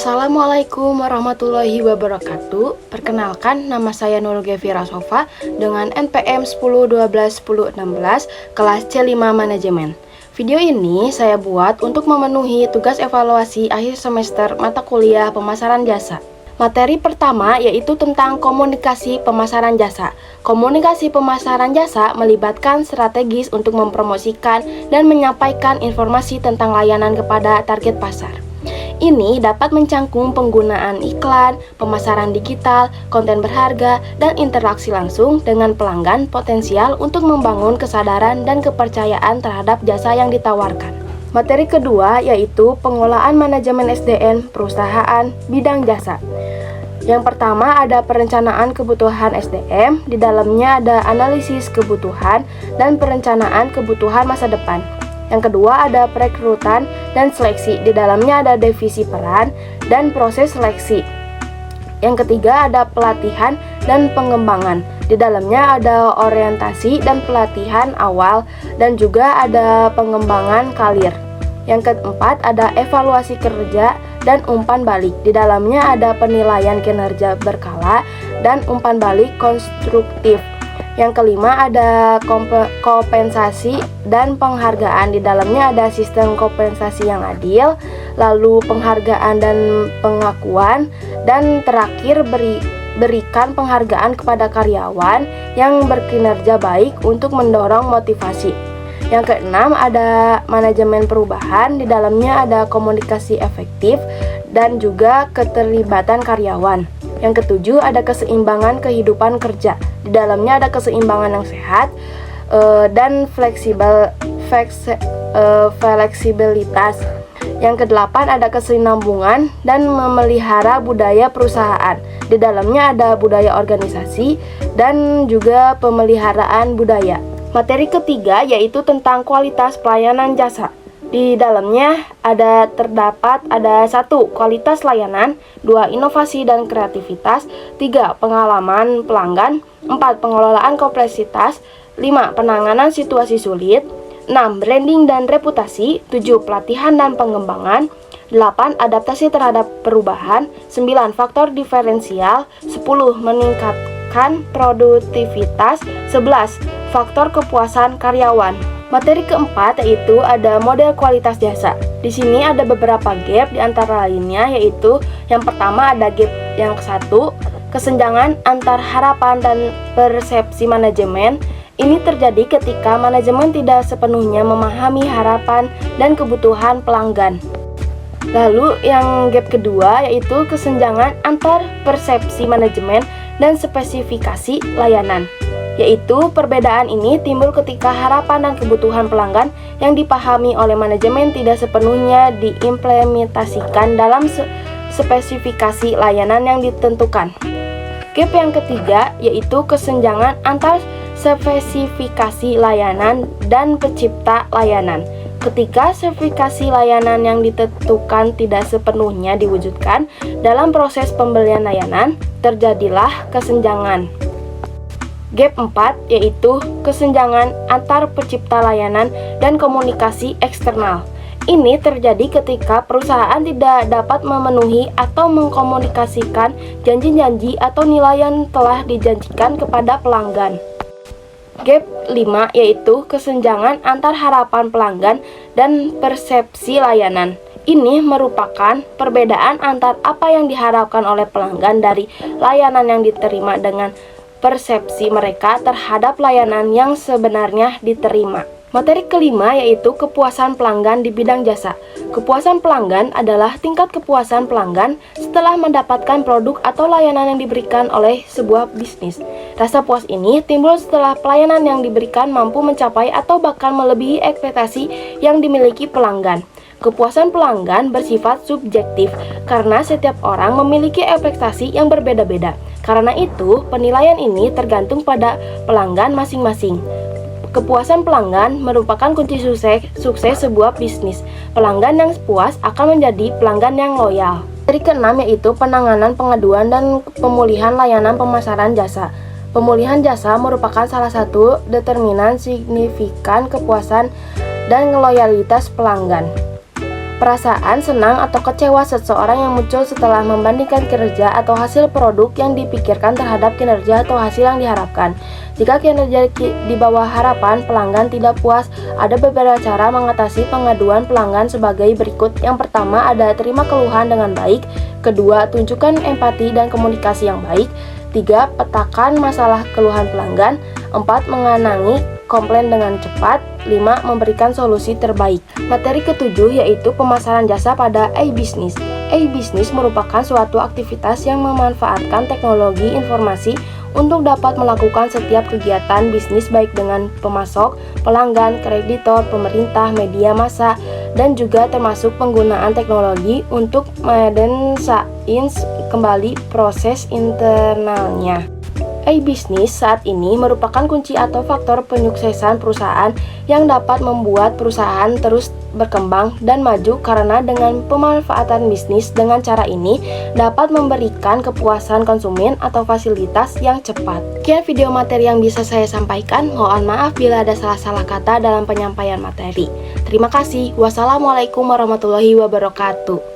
Assalamualaikum warahmatullahi wabarakatuh. Perkenalkan, nama saya Nurul Gevira Sofa dengan NPM 10121016 kelas C5 Manajemen. Video ini saya buat untuk memenuhi tugas evaluasi akhir semester mata kuliah pemasaran jasa. Materi pertama yaitu tentang komunikasi pemasaran jasa. Komunikasi pemasaran jasa melibatkan strategis untuk mempromosikan dan menyampaikan informasi tentang layanan kepada target pasar. Ini dapat mencangkum penggunaan iklan, pemasaran digital, konten berharga, dan interaksi langsung dengan pelanggan potensial untuk membangun kesadaran dan kepercayaan terhadap jasa yang ditawarkan. Materi kedua yaitu pengelolaan manajemen SDM perusahaan bidang jasa. Yang pertama ada perencanaan kebutuhan SDM, di dalamnya ada analisis kebutuhan dan perencanaan kebutuhan masa depan. Yang kedua ada perekrutan dan seleksi, di dalamnya ada divisi peran dan proses seleksi. Yang ketiga ada pelatihan dan pengembangan, di dalamnya ada orientasi dan pelatihan awal dan juga ada pengembangan karir. Yang keempat ada evaluasi kerja dan umpan balik, di dalamnya ada penilaian kinerja berkala dan umpan balik konstruktif. Yang kelima ada kompensasi dan penghargaan, di dalamnya ada sistem kompensasi yang adil, lalu penghargaan dan pengakuan, dan terakhir berikan penghargaan kepada karyawan yang berkinerja baik untuk mendorong motivasi. Yang keenam ada manajemen perubahan, di dalamnya ada komunikasi efektif dan juga keterlibatan karyawan. Yang ketujuh ada keseimbangan kehidupan kerja, di dalamnya ada keseimbangan yang sehat dan fleksibilitas. Yang kedelapan ada kesinambungan dan memelihara budaya perusahaan, di dalamnya ada budaya organisasi dan juga pemeliharaan budaya. Materi ketiga yaitu tentang kualitas pelayanan jasa. Di dalamnya terdapat 1. Kualitas layanan, 2. Inovasi dan kreativitas, 3. Pengalaman pelanggan, 4. Pengelolaan kompleksitas, 5. Penanganan situasi sulit, 6. Branding dan reputasi, 7. Pelatihan dan pengembangan, 8. Adaptasi terhadap perubahan, 9. Faktor diferensial, 10. Meningkatkan produktivitas, 11. Faktor kepuasan karyawan. Materi keempat yaitu ada model kualitas jasa. Di sini ada beberapa gap, di antara lainnya yaitu yang pertama ada gap yang ke-1, kesenjangan antar harapan dan persepsi manajemen. Ini terjadi ketika manajemen tidak sepenuhnya memahami harapan dan kebutuhan pelanggan. Lalu yang gap kedua yaitu kesenjangan antar persepsi manajemen dan spesifikasi layanan. Yaitu perbedaan ini timbul ketika harapan dan kebutuhan pelanggan yang dipahami oleh manajemen tidak sepenuhnya diimplementasikan dalam spesifikasi layanan yang ditentukan. Gap yang ketiga yaitu kesenjangan antar spesifikasi layanan dan pencipta layanan. Ketika spesifikasi layanan yang ditentukan tidak sepenuhnya diwujudkan dalam proses pembelian layanan, terjadilah kesenjangan. Gap 4 yaitu kesenjangan antar pencipta layanan dan komunikasi eksternal. Ini terjadi ketika perusahaan tidak dapat memenuhi atau mengkomunikasikan janji-janji atau nilai yang telah dijanjikan kepada pelanggan. Gap 5 yaitu kesenjangan antar harapan pelanggan dan persepsi layanan. Ini merupakan perbedaan antar apa yang diharapkan oleh pelanggan dari layanan yang diterima dengan persepsi mereka terhadap layanan yang sebenarnya diterima. Materi kelima yaitu kepuasan pelanggan di bidang jasa. Kepuasan pelanggan adalah tingkat kepuasan pelanggan setelah mendapatkan produk atau layanan yang diberikan oleh sebuah bisnis. Rasa puas ini timbul setelah pelayanan yang diberikan mampu mencapai atau bahkan melebihi ekspektasi yang dimiliki pelanggan. Kepuasan pelanggan bersifat subjektif karena setiap orang memiliki ekspektasi yang berbeda-beda. Karena itu, penilaian ini tergantung pada pelanggan masing-masing. Kepuasan pelanggan merupakan kunci sukses sebuah bisnis. Pelanggan yang puas akan menjadi pelanggan yang loyal. Materi keenam yaitu penanganan pengaduan dan pemulihan layanan pemasaran jasa. Pemulihan jasa merupakan salah satu determinan signifikan kepuasan dan loyalitas pelanggan. Perasaan senang atau kecewa seseorang yang muncul setelah membandingkan kinerja atau hasil produk yang dipikirkan terhadap kinerja atau hasil yang diharapkan. Jika kinerja di bawah harapan, pelanggan tidak puas. Ada beberapa cara mengatasi pengaduan pelanggan sebagai berikut. Yang pertama, ada terima keluhan dengan baik. Kedua, tunjukkan empati dan komunikasi yang baik. 3. Petakan masalah keluhan pelanggan. 4. Mengenangi komplain dengan cepat. 5. Memberikan solusi terbaik. Materi ketujuh yaitu pemasaran jasa pada e-business. E-business merupakan suatu aktivitas yang memanfaatkan teknologi informasi untuk dapat melakukan setiap kegiatan bisnis baik dengan pemasok, pelanggan, kreditor, pemerintah, media massa, dan juga termasuk penggunaan teknologi untuk mendesain kembali proses internalnya. E-business saat ini merupakan kunci atau faktor penyuksesan perusahaan yang dapat membuat perusahaan terus berkembang dan maju karena dengan pemanfaatan bisnis dengan cara ini dapat memberikan kepuasan konsumen atau fasilitas yang cepat. Sekian video materi yang bisa saya sampaikan. Mohon maaf bila ada salah-salah kata dalam penyampaian materi. Terima kasih. Wassalamualaikum warahmatullahi wabarakatuh.